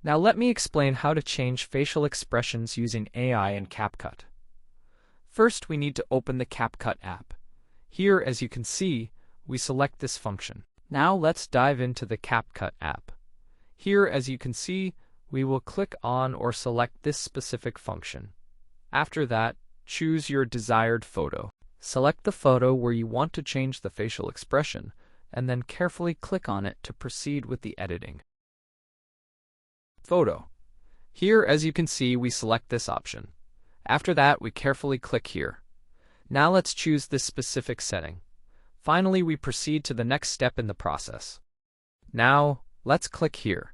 Now let me explain how to change facial expressions using AI and CapCut. First, we need to open the CapCut app. Here, as you can see, we select this function. Now let's dive into the CapCut app. Here, as you can see, we will click on or select this specific function. After that, choose your desired photo. Select the photo where you want to change the facial expression, and then carefully click on it to proceed with the editing. Photo. Here, as you can see, we select this option. After that, we carefully click here. Now let's choose this specific setting. Finally, we proceed to the next step in the process. Now, let's click here.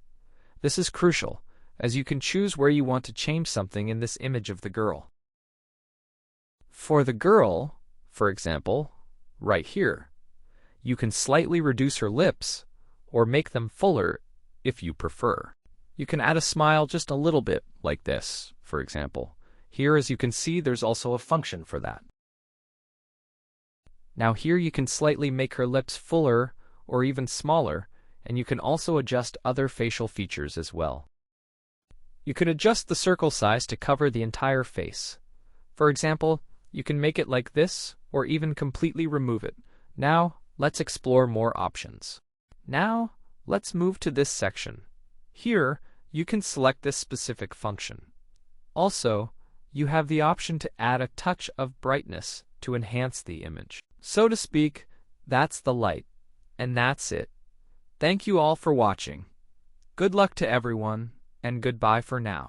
This is crucial, as you can choose where you want to change something in this image of the girl. For the girl, for example, right here, you can slightly reduce her lips or make them fuller if you prefer. You can add a smile just a little bit, like this, for example. Here, as you can see, there's also a function for that. Now here you can slightly make her lips fuller or even smaller, and you can also adjust other facial features as well. You can adjust the circle size to cover the entire face. For example, you can make it like this, or even completely remove it. Now, let's explore more options. Now, let's move to this section. Here, you can select this specific function. Also, you have the option to add a touch of brightness to enhance the image. So to speak, that's the light. And that's it. Thank you all for watching. Good luck to everyone, and goodbye for now.